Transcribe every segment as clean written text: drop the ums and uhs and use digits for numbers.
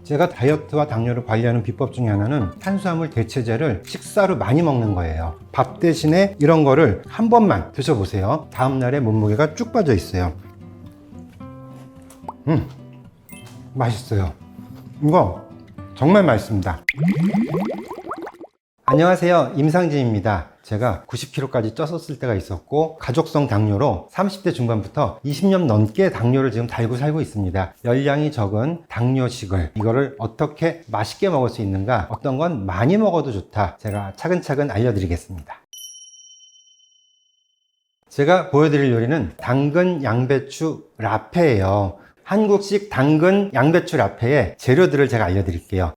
제가 다이어트와 당뇨를 관리하는 비법 중에 하나는 탄수화물 대체제를 식사로 많이 먹는 거예요. 밥 대신에 이런 거를 한 번만 드셔보세요. 다음날에 몸무게가 쭉 빠져 있어요. 맛있어요. 이거 정말 맛있습니다. 안녕하세요, 임상진입니다. 제가 90kg까지 쪘었을 때가 있었고 가족성 당뇨로 30대 중반부터 20년 넘게 당뇨를 지금 달고 살고 있습니다. 열량이 적은 당뇨식을 이거를 어떻게 맛있게 먹을 수 있는가, 어떤 건 많이 먹어도 좋다, 제가 차근차근 알려드리겠습니다. 제가 보여드릴 요리는 당근 양배추 라페예요. 한국식 당근 양배추 라페의 재료들을 제가 알려드릴게요.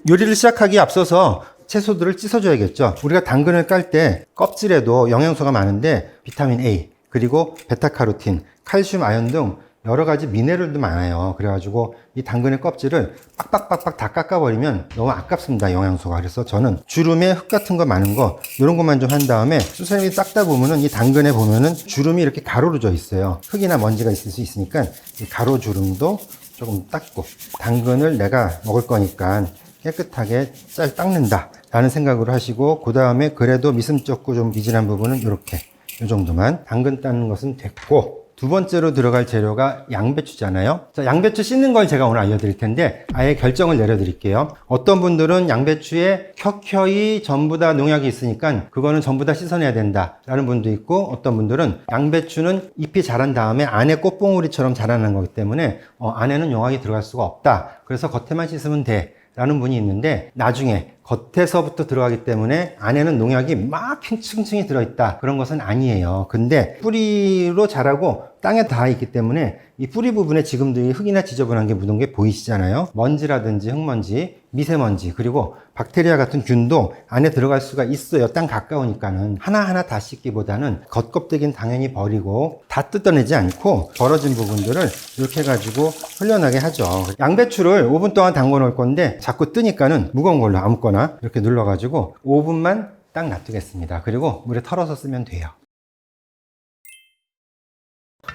요리를 시작하기에 앞서서 채소들을 씻어줘야겠죠. 우리가 당근을 깔 때 껍질에도 영양소가 많은데 비타민 A, 그리고 베타카로틴, 칼슘, 아연 등 여러 가지 미네랄도 많아요. 그래가지고 이 당근의 껍질을 빡빡빡빡 다 깎아버리면 너무 아깝습니다, 영양소가. 그래서 저는 주름에 흙 같은 거 많은 거 이런 것만 좀 한 다음에 수세미 닦다 보면은 이 당근에 보면은 주름이 이렇게 가로로 져 있어요. 흙이나 먼지가 있을 수 있으니까 이 가로 주름도 조금 닦고, 당근을 내가 먹을 거니까 깨끗하게 잘 닦는다 라는 생각으로 하시고, 그 다음에 그래도 미슴쩍고 좀 미진한 부분은 이렇게 이 정도만. 당근 닦는 것은 됐고, 두 번째로 들어갈 재료가 양배추잖아요. 자, 양배추 씻는 걸 제가 오늘 알려드릴 텐데 아예 결정을 내려드릴게요. 어떤 분들은 양배추에 켜켜이 전부 다 농약이 있으니까 그거는 전부 다 씻어내야 된다 라는 분도 있고, 어떤 분들은 양배추는 잎이 자란 다음에 안에 꽃봉오리처럼 자라는 거기 때문에 안에는 농약이 들어갈 수가 없다, 그래서 겉에만 씻으면 돼 라는 분이 있는데, 나중에 겉에서부터 들어가기 때문에 안에는 농약이 막 층층이 들어있다, 그런 것은 아니에요. 근데 뿌리로 자라고 땅에 닿아 있기 때문에 이 뿌리 부분에 지금도 이 흙이나 지저분한 게 묻은 게 보이시잖아요. 먼지라든지 흙먼지, 미세먼지, 그리고 박테리아 같은 균도 안에 들어갈 수가 있어요. 땅 가까우니까는. 하나하나 다 씻기보다는 겉껍데기는 당연히 버리고 다 뜯어내지 않고 벌어진 부분들을 이렇게 해가지고 흘려나게 하죠. 양배추를 5분 동안 담궈 놓을 건데 자꾸 뜨니까는 무거운 걸로 아무거나 이렇게 눌러가지고 5분만 딱 놔두겠습니다. 그리고 물에 털어서 쓰면 돼요.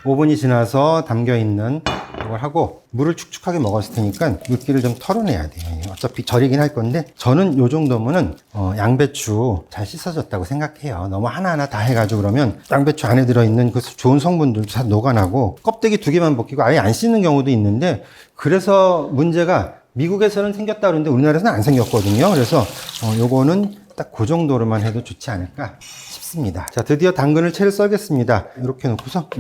5분이 지나서 담겨있는 이걸 하고 물을 축축하게 먹었을 테니까 물기를 좀 털어내야 돼요. 어차피 절이긴 할 건데, 저는 요 정도면은 양배추 잘 씻어졌다고 생각해요. 너무 하나하나 다 해가지고 그러면 양배추 안에 들어있는 그 좋은 성분들도 다 녹아나고 껍데기 2개만 벗기고 아예 안 씻는 경우도 있는데, 그래서 문제가 미국에서는 생겼다 그러는데 우리나라에서는 안 생겼거든요. 그래서 요거는 딱 그 정도로만 해도 좋지 않을까 싶습니다. 자, 드디어 당근을 채를 썰겠습니다. 이렇게 놓고서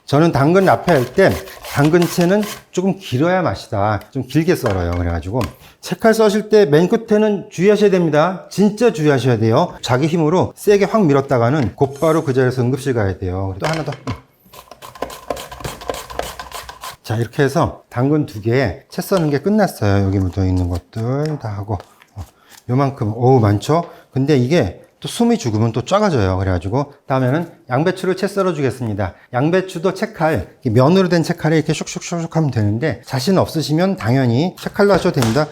저는 당근 라페 할 때 당근채는 조금 길어야 맛이다. 좀 길게 썰어요. 그래가지고 채칼 써실 때 맨 끝에는 주의하셔야 됩니다. 진짜 주의하셔야 돼요. 자기 힘으로 세게 확 밀었다가는 곧바로 그 자리에서 응급실 가야 돼요. 또 하나 더. 자, 이렇게 해서 당근 2개에 채 써는 게 끝났어요. 여기 묻어 있는 것들 다 하고 요만큼. 어우, 많죠? 근데 이게 또 숨이 죽으면 또 작아져요. 그래가지고 다음에는 양배추를 채 썰어 주겠습니다. 양배추도 채칼, 면으로 된 채칼에 이렇게 슉슉슉슉 하면 되는데, 자신 없으시면 당연히 채칼로 하셔도 됩니다.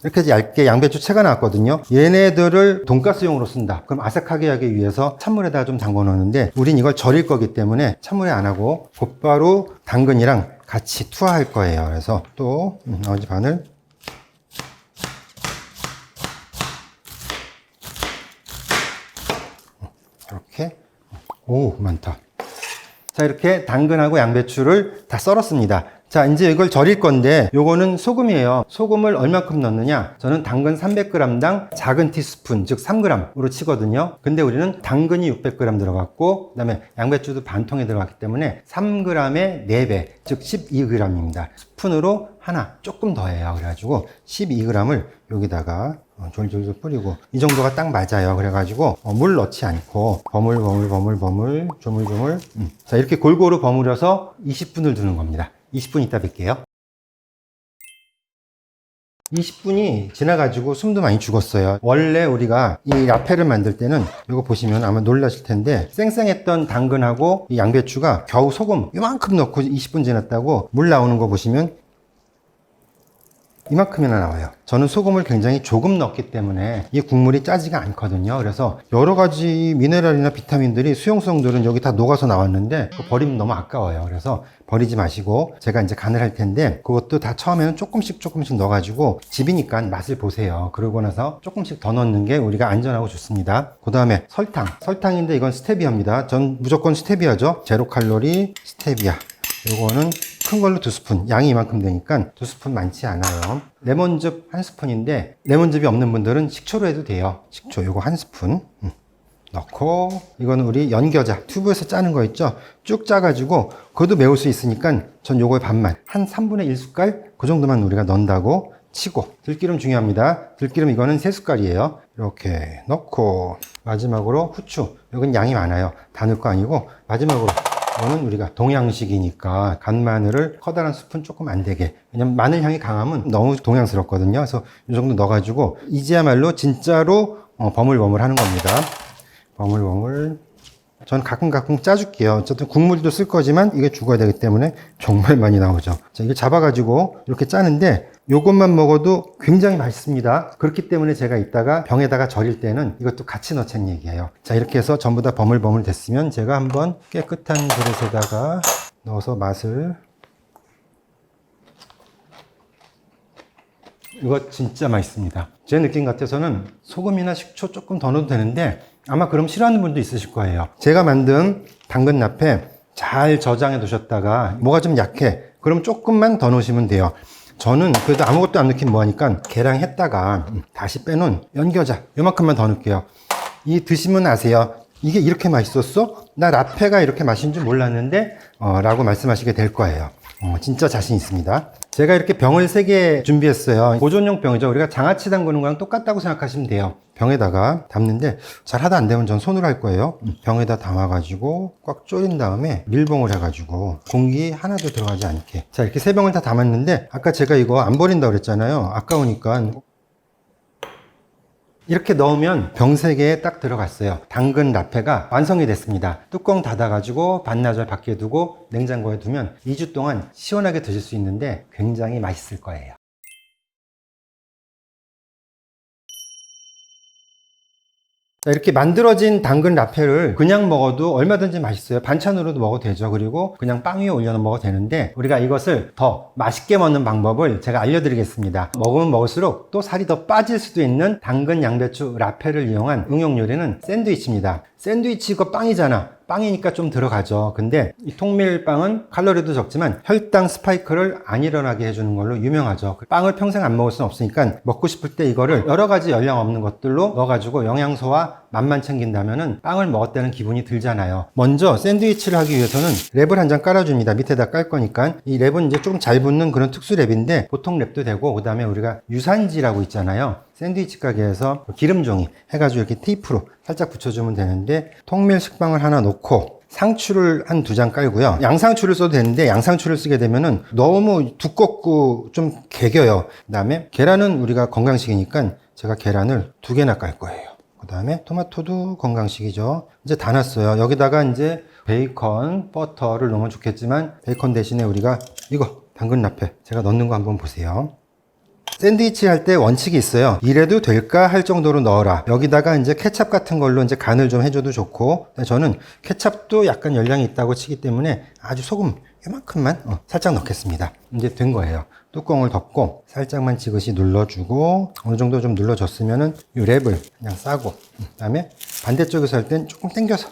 이렇게 얇게 양배추 채가 나왔거든요. 얘네들을 돈가스용으로 쓴다. 그럼 아삭하게 하기 위해서 찬물에다가 좀 담궈 놓는데, 우린 이걸 절일 거기 때문에 찬물에 안 하고 곧바로 당근이랑 같이 투하할 거예요. 그래서 또 나머지 반을 이렇게. 오, 많다. 자, 이렇게 당근하고 양배추를 다 썰었습니다. 자, 이제 이걸 절일 건데 요거는 소금이에요. 소금을 얼마큼 넣느냐? 저는 당근 300g당 작은 티스푼, 즉 3g으로 치거든요. 근데 우리는 당근이 600g 들어갔고, 그 다음에 양배추도 반 통에 들어갔기 때문에 3g의 4배, 즉 12g입니다. 스푼으로 하나 조금 더해요. 그래가지고 12g을 여기다가 졸졸졸 뿌리고, 이 정도가 딱 맞아요. 그래가지고 물 넣지 않고 버물 조물조물. 자, 이렇게 골고루 버무려서 20분을 두는 겁니다. 20분 있다 뵐게요. 20분이 지나가지고 숨도 많이 죽었어요. 원래 우리가 이 라페를 만들 때는 이거 보시면 아마 놀라실 텐데, 쌩쌩했던 당근하고 이 양배추가 겨우 소금 이만큼 넣고 20분 지났다고 물 나오는 거 보시면 이만큼이나 나와요. 저는 소금을 굉장히 조금 넣기 때문에 이 국물이 짜지가 않거든요. 그래서 여러 가지 미네랄이나 비타민들이 수용성들은 여기 다 녹아서 나왔는데 그거 버리면 너무 아까워요. 그래서 버리지 마시고 제가 이제 간을 할 텐데 그것도 다 처음에는 조금씩 넣어가지고 집이니까 맛을 보세요. 그러고 나서 조금씩 더 넣는 게 우리가 안전하고 좋습니다. 그 다음에 설탕인데 이건 스테비아입니다. 전 무조건 스테비아죠. 제로 칼로리 스테비아. 요거는 큰 걸로 2스푼, 양이 이만큼 되니까 2스푼 많지 않아요. 레몬즙 1스푼인데 레몬즙이 없는 분들은 식초로 해도 돼요. 식초 요거 1스푼 넣고, 이거는 우리 연겨자 튜브에서 짜는 거 있죠. 쭉 짜가지고 그것도 매울 수 있으니까 전 요거의 반만, 한 3분의 1숟갈 그 정도만 우리가 넣는다고 치고, 들기름 중요합니다. 들기름 이거는 3숟갈이에요 이렇게 넣고, 마지막으로 후추, 이건 양이 많아요. 다 넣을 거 아니고 마지막으로, 이거는 우리가 동양식이니까 간마늘을 커다란 스푼 조금 안 되게, 왜냐면 마늘 향이 강하면 너무 동양스럽거든요. 그래서 이 정도 넣어가지고 이제야말로 진짜로 버물버물 하는 겁니다. 버물버물. 전 가끔 짜줄게요. 어쨌든 국물도 쓸 거지만 이게 죽어야 되기 때문에 정말 많이 나오죠. 자, 이걸 잡아가지고 이렇게 짜는데 요것만 먹어도 굉장히 맛있습니다. 그렇기 때문에 제가 이따가 병에다가 절일 때는 이것도 같이 넣자는 얘기예요. 자, 이렇게 해서 전부 다 버물버물 됐으면 제가 한번 깨끗한 그릇에다가 넣어서 맛을, 이거 진짜 맛있습니다. 제 느낌 같아서는 소금이나 식초 조금 더 넣어도 되는데 아마 그럼 싫어하는 분도 있으실 거예요. 제가 만든 당근 라페 잘 저장해 두셨다가 뭐가 좀 약해, 그럼 조금만 더 넣으시면 돼요. 저는 그래도 아무것도 안 넣긴 뭐하니까 계량 했다가 다시 빼놓은 연겨자 요만큼만 더 넣을게요. 이 드시면 아세요. 이게 이렇게 맛있었어? 나 라페가 이렇게 맛있는 줄 몰랐는데 라고 말씀하시게 될 거예요. 진짜 자신 있습니다. 제가 이렇게 병을 3개 준비했어요. 보존용 병이죠. 우리가 장아찌 담그는 거랑 똑같다고 생각하시면 돼요. 병에다가 담는데 잘 하다 안 되면 전 손으로 할 거예요. 병에다 담아가지고 꽉 졸인 다음에 밀봉을 해가지고 공기 하나도 들어가지 않게. 자, 이렇게 3병을 다 담았는데 아까 제가 이거 안 버린다고 그랬잖아요. 아까우니까 이렇게 넣으면 병 3개에 딱 들어갔어요. 당근 라페가 완성이 됐습니다. 뚜껑 닫아가지고 반나절 밖에 두고 냉장고에 두면 2주 동안 시원하게 드실 수 있는데 굉장히 맛있을 거예요. 자, 이렇게 만들어진 당근 라페를 그냥 먹어도 얼마든지 맛있어요. 반찬으로도 먹어도 되죠. 그리고 그냥 빵 위에 올려 먹어도 되는데 우리가 이것을 더 맛있게 먹는 방법을 제가 알려드리겠습니다. 먹으면 먹을수록 또 살이 더 빠질 수도 있는 당근 양배추 라페를 이용한 응용 요리는 샌드위치입니다. 샌드위치 이거 빵이잖아. 빵이니까 좀 들어가죠. 근데 이 통밀빵은 칼로리도 적지만 혈당 스파이크를 안 일어나게 해주는 걸로 유명하죠. 빵을 평생 안 먹을 수는 없으니까 먹고 싶을 때 이거를 여러 가지 열량 없는 것들로 넣어가지고 영양소와 맛만 챙긴다면은 빵을 먹었다는 기분이 들잖아요. 먼저 샌드위치를 하기 위해서는 랩을 한 장 깔아줍니다. 밑에다 깔 거니까. 이 랩은 이제 조금 잘 붙는 그런 특수 랩인데 보통 랩도 되고, 그 다음에 우리가 유산지라고 있잖아요. 샌드위치 가게에서 기름종이 해가지고 이렇게 테이프로 살짝 붙여주면 되는데, 통밀 식빵을 하나 놓고 상추를 한 2장 깔고요. 양상추를 써도 되는데 양상추를 쓰게 되면은 너무 두껍고 좀 개겨요. 그 다음에 계란은 우리가 건강식이니까 제가 계란을 2개나 깔 거예요. 그 다음에 토마토도 건강식이죠. 이제 다 놨어요. 여기다가 이제 베이컨, 버터를 넣으면 좋겠지만 베이컨 대신에 우리가 이거 당근 라페 제가 넣는 거 한번 보세요. 샌드위치 할 때 원칙이 있어요. 이래도 될까 할 정도로 넣어라. 여기다가 이제 케찹 같은 걸로 이제 간을 좀 해줘도 좋고, 저는 케찹도 약간 열량이 있다고 치기 때문에 아주 소금 이만큼만 살짝 넣겠습니다. 이제 된 거예요. 뚜껑을 덮고 살짝만 지그시 눌러주고, 어느 정도 좀 눌러줬으면은 이 랩을 그냥 싸고, 그 다음에 반대쪽에서 할 땐 조금 당겨서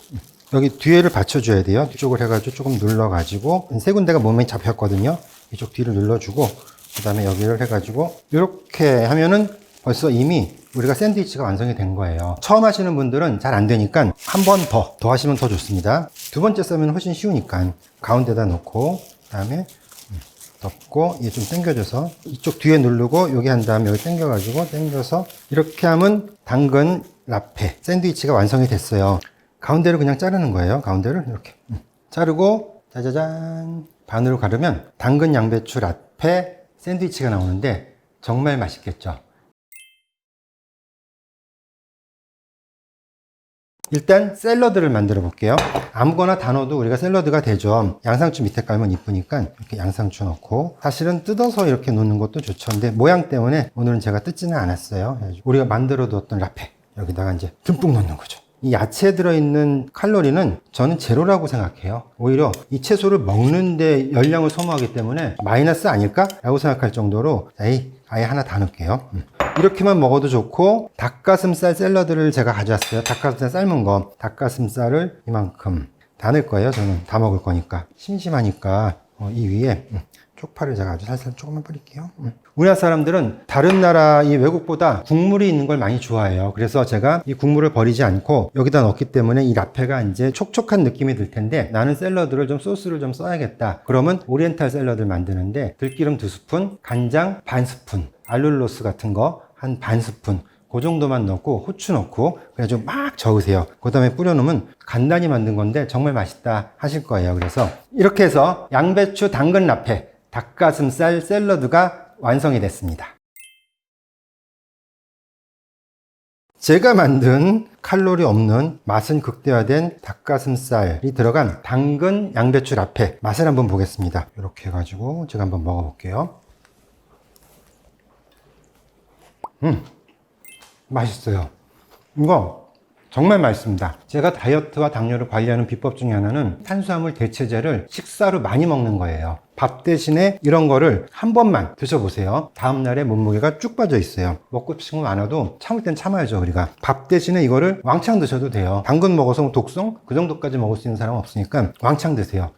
여기 뒤에를 받쳐줘야 돼요. 뒤쪽을 해가지고 조금 눌러가지고, 3군데가 몸에 잡혔거든요. 이쪽 뒤를 눌러주고, 그 다음에 여기를 해가지고 이렇게 하면은 벌써 이미 우리가 샌드위치가 완성이 된 거예요. 처음 하시는 분들은 잘 안 되니까 한 번 더 하시면 더 좋습니다. 2번째 싸면 훨씬 쉬우니까 가운데다 놓고, 그 다음에 덮고 얘 좀 당겨줘서 이쪽 뒤에 누르고 여기 한 다음에 여기 당겨가지고 당겨서 이렇게 하면 당근 라페 샌드위치가 완성이 됐어요. 가운데를 그냥 자르는 거예요. 가운데를 이렇게 자르고 짜자잔 반으로 가르면 당근 양배추 라페 샌드위치가 나오는데 정말 맛있겠죠. 일단 샐러드를 만들어 볼게요. 아무거나 다 넣어도 우리가 샐러드가 되죠. 양상추 밑에 깔면 이쁘니까 이렇게 양상추 넣고, 사실은 뜯어서 이렇게 놓는 것도 좋죠. 근데 모양 때문에 오늘은 제가 뜯지는 않았어요. 우리가 만들어 두었던 라페 여기다가 이제 듬뿍 넣는 거죠. 이 야채에 들어있는 칼로리는 저는 제로라고 생각해요. 오히려 이 채소를 먹는데 열량을 소모하기 때문에 마이너스 아닐까? 라고 생각할 정도로 아예 하나 다 넣을게요. 이렇게만 먹어도 좋고, 닭가슴살 샐러드를 제가 가져왔어요. 닭가슴살 삶은 거. 닭가슴살을 이만큼 다 넣을 거예요. 저는 다 먹을 거니까. 심심하니까 이 위에 쪽파를 제가 아주 살살 조금만 뿌릴게요. 우리나라 사람들은 다른 나라 이 외국보다 국물이 있는 걸 많이 좋아해요. 그래서 제가 이 국물을 버리지 않고 여기다 넣기 때문에 이 라페가 이제 촉촉한 느낌이 들 텐데, 나는 샐러드를 좀 소스를 좀 써야겠다. 그러면 오리엔탈 샐러드를 만드는데 들기름 2스푼, 간장 반 스푼, 알룰로스 같은 거 한 반 스푼, 그 정도만 넣고 후추 넣고 그래가지고 막 저으세요. 그 다음에 뿌려놓으면 간단히 만든 건데 정말 맛있다 하실 거예요. 그래서 이렇게 해서 양배추 당근 라페 닭가슴살 샐러드가 완성이 됐습니다. 제가 만든 칼로리 없는 맛은 극대화된 닭가슴살이 들어간 당근 양배추 라페 맛을 한번 보겠습니다. 이렇게 해가지고 제가 한번 먹어볼게요. 맛있어요. 이거 정말 맛있습니다. 제가 다이어트와 당뇨를 관리하는 비법 중에 하나는 탄수화물 대체제를 식사로 많이 먹는 거예요. 밥 대신에 이런 거를 한 번만 드셔보세요. 다음날에 몸무게가 쭉 빠져 있어요. 먹고 싶은 거 많아도 참을 땐 참아야죠. 우리가 밥 대신에 이거를 왕창 드셔도 돼요. 당근 먹어서 독성? 그 정도까지 먹을 수 있는 사람은 없으니까 왕창 드세요.